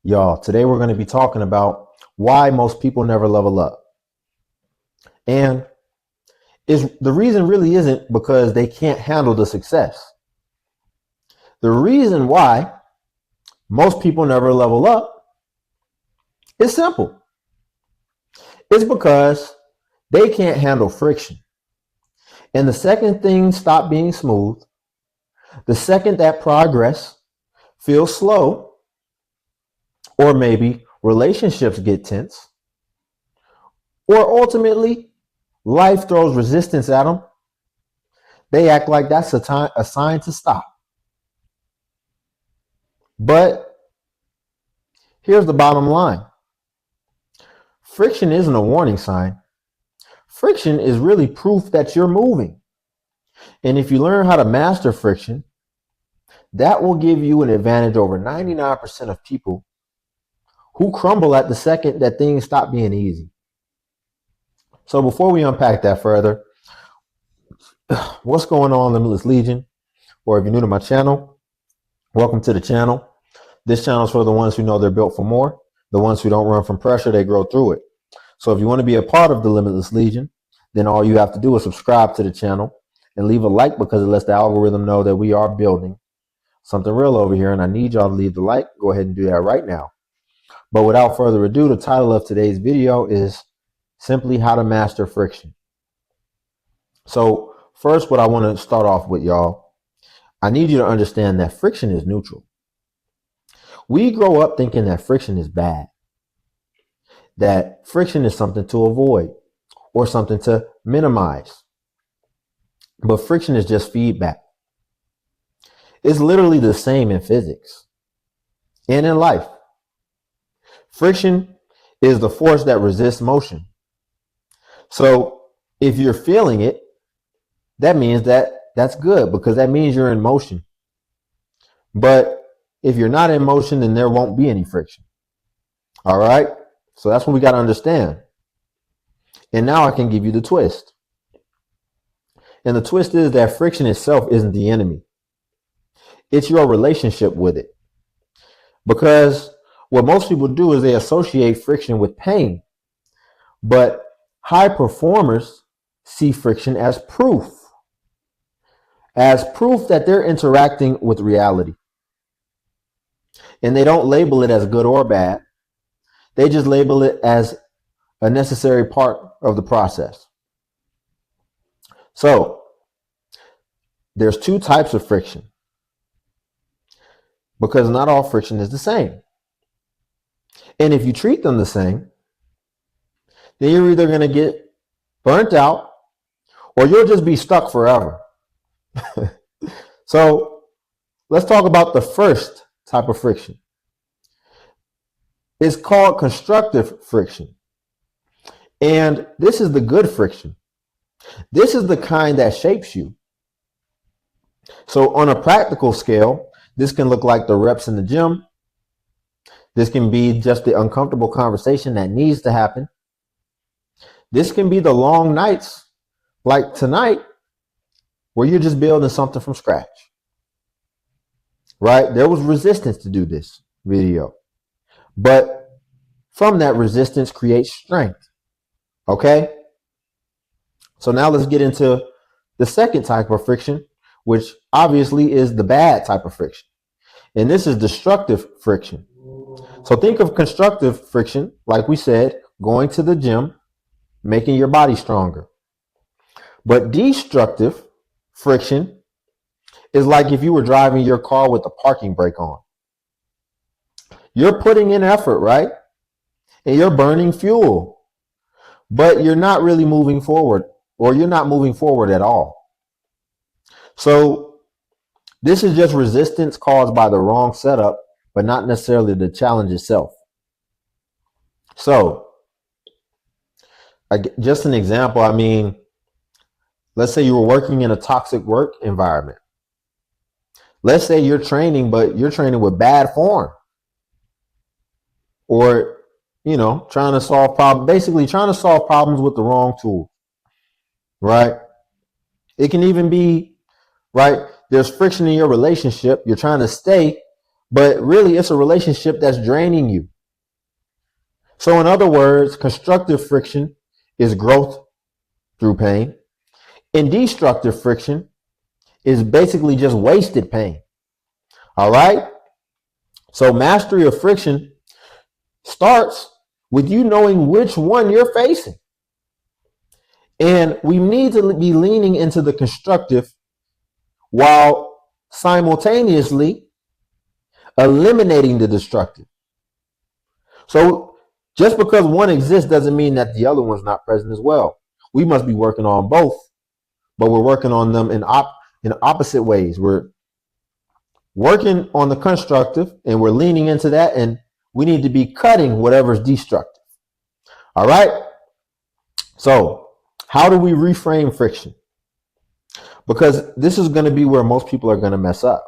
Y'all, today we're going to be talking about why most people never level up. And the reason really isn't because they can't handle the success. The reason why most people never level up is simple. It's because they can't handle friction. And the second things stop being smooth, the second that progress feels slow, or maybe relationships get tense, or ultimately life throws resistance at them, they act like that's a sign to stop. But here's the bottom line. Friction isn't a warning sign. Friction is really proof that you're moving. And if you learn how to master friction, that will give you an advantage over 99% of people who crumble at the second that things stop being easy. So before we unpack that further, what's going on, Limitless Legion? Or if you're new to my channel, welcome to the channel. This channel is for the ones who know they're built for more, the ones who don't run from pressure, they grow through it. So if you want to be a part of the Limitless Legion, then all you have to do is subscribe to the channel and leave a like, because it lets the algorithm know that we are building something real over here. And I need y'all to leave the like. Go ahead and do that right now. But without further ado, the title of today's video is simply how to master friction. So first, what I want to start off with, y'all, I need you to understand that friction is neutral. We grow up thinking that friction is bad, that friction is something to avoid or something to minimize. But friction is just feedback. It's literally the same in physics and in life. Friction is the force that resists motion. So if you're feeling it, that means that's good, because that means you're in motion. But if you're not in motion, then there won't be any friction. All right? So that's what we got to understand. And now I can give you the twist. And the twist is that friction itself isn't the enemy. It's your relationship with it. Because what most people do is they associate friction with pain. But high performers see friction as proof that they're interacting with reality. And they don't label it as good or bad. They just label it as a necessary part of the process. So there's two types of friction, because not all friction is the same. And if you treat them the same, then you're either going to get burnt out or you'll just be stuck forever. So let's talk about the first type of friction. It's called constructive friction. And this is the good friction. This is the kind that shapes you. So on a practical scale, this can look like the reps in the gym. This can be just the uncomfortable conversation that needs to happen. This can be the long nights like tonight where you're just building something from scratch. Right? There was resistance to do this video. But from that resistance creates strength. Okay? So now let's get into the second type of friction, which obviously is the bad type of friction. And this is destructive friction. So think of constructive friction, like we said, going to the gym, making your body stronger. But destructive friction is like if you were driving your car with the parking brake on. You're putting in effort, right? And you're burning fuel, but you're not really moving forward, or you're not moving forward at all. So this is just resistance caused by the wrong setup, but not necessarily the challenge itself. So just an example, let's say you were working in a toxic work environment. Let's say you're training, but you're training with bad form. Or, trying to solve problems with the wrong tool. Right? It can even be, right, there's friction in your relationship. You're trying to stay, but really it's a relationship that's draining you. So in other words, constructive friction is growth through pain, and destructive friction is basically just wasted pain. All right? So mastery of friction starts with you knowing which one you're facing. And we need to be leaning into the constructive while simultaneously eliminating the destructive. So just because one exists doesn't mean that the other one's not present as well. We must be working on both, but we're working on them in opposite ways. We're working on the constructive and we're leaning into that, and we need to be cutting whatever's destructive. All right? So how do we reframe friction? Because this is going to be where most people are going to mess up.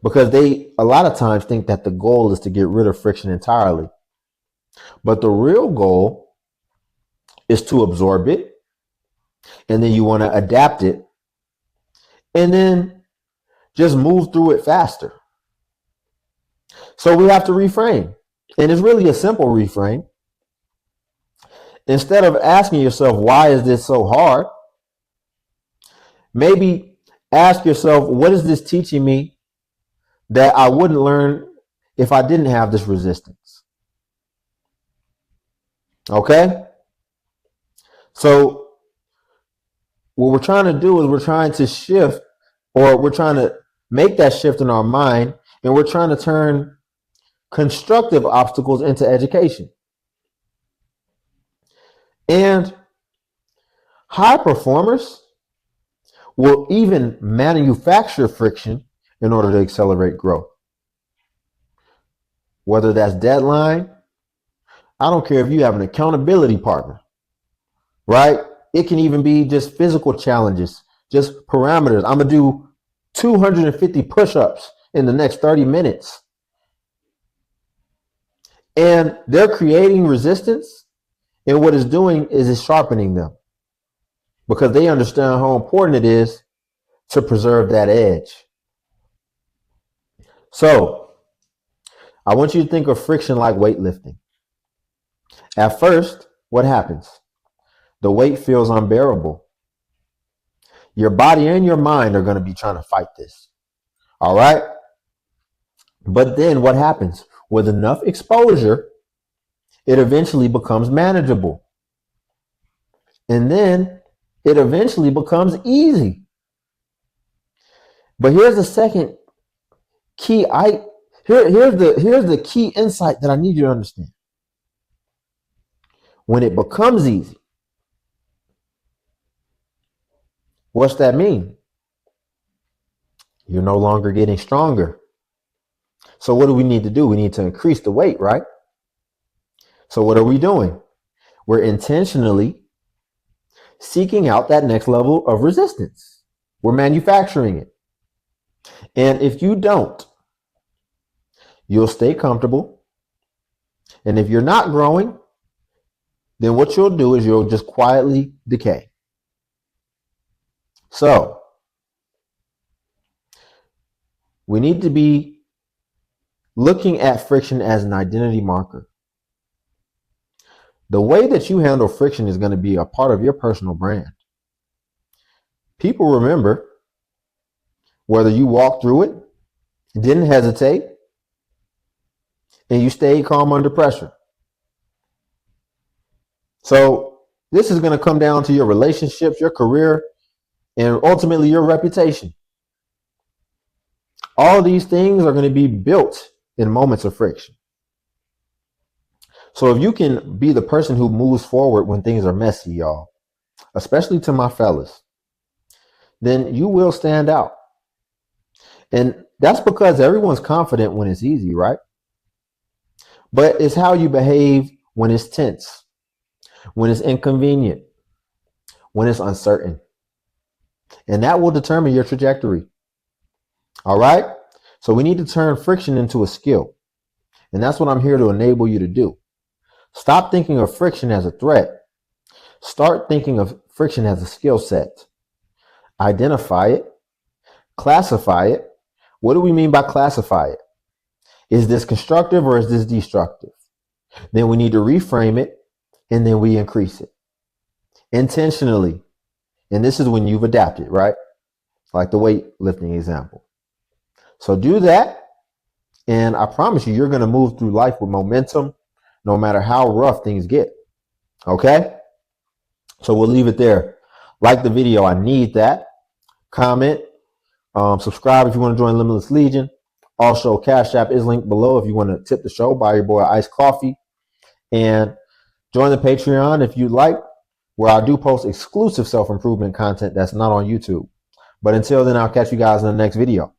Because they a lot of times think that the goal is to get rid of friction entirely. But the real goal is to absorb it, and then you want to adapt it, and then just move through it faster. So we have to reframe. And it's really a simple reframe. Instead of asking yourself, why is this so hard? Maybe ask yourself, what is this teaching me that I wouldn't learn if I didn't have this resistance? Okay? So what we're trying to do is we're trying to shift, or we're trying to make that shift in our mind, and we're trying to turn constructive obstacles into education. And high performers will even manufacture friction in order to accelerate growth. Whether that's deadline, I don't care if you have an accountability partner, right? It can even be just physical challenges, just parameters. I'm going to do 250 push-ups in the next 30 minutes. And they're creating resistance, and what it's doing is it's sharpening them, because they understand how important it is to preserve that edge. So I want you to think of friction like weightlifting. At first, what happens? The weight feels unbearable. Your body and your mind are going to be trying to fight this. All right? But then what happens? With enough exposure, it eventually becomes manageable. And then it eventually becomes easy. But here's the second key. Here's the key insight that I need you to understand. When it becomes easy, what's that mean? You're no longer getting stronger. So what do we need to do? We need to increase the weight, right? So what are we doing? We're intentionally seeking out that next level of resistance. We're manufacturing it. And if you don't, you'll stay comfortable. And if you're not growing, then what you'll do is you'll just quietly decay. So we need to be looking at friction as an identity marker. The way that you handle friction is going to be a part of your personal brand. People remember whether you walked through it, didn't hesitate, and you stayed calm under pressure. So this is going to come down to your relationships, your career, and ultimately your reputation. All these things are going to be built in moments of friction. So if you can be the person who moves forward when things are messy, y'all, especially to my fellas, then you will stand out. And that's because everyone's confident when it's easy, right? But it's how you behave when it's tense, when it's inconvenient, when it's uncertain. And that will determine your trajectory. All right? So we need to turn friction into a skill. And that's what I'm here to enable you to do. Stop thinking of friction as a threat. Start thinking of friction as a skill set. Identify it, classify it, What do we mean by classify it? Is this constructive or is this destructive? Then we need to reframe it, and then we increase it intentionally. And this is when you've adapted, right? Like the weightlifting example. So do that, and I promise you, you're going to move through life with momentum, no matter how rough things get. Okay? So we'll leave it there. Like the video. I need that. Comment. Subscribe if you want to join Limitless Legion. Also, Cash App is linked below if you want to tip the show. Buy your boy iced coffee. And join the Patreon if you'd like, where I do post exclusive self-improvement content that's not on YouTube. But until then, I'll catch you guys in the next video.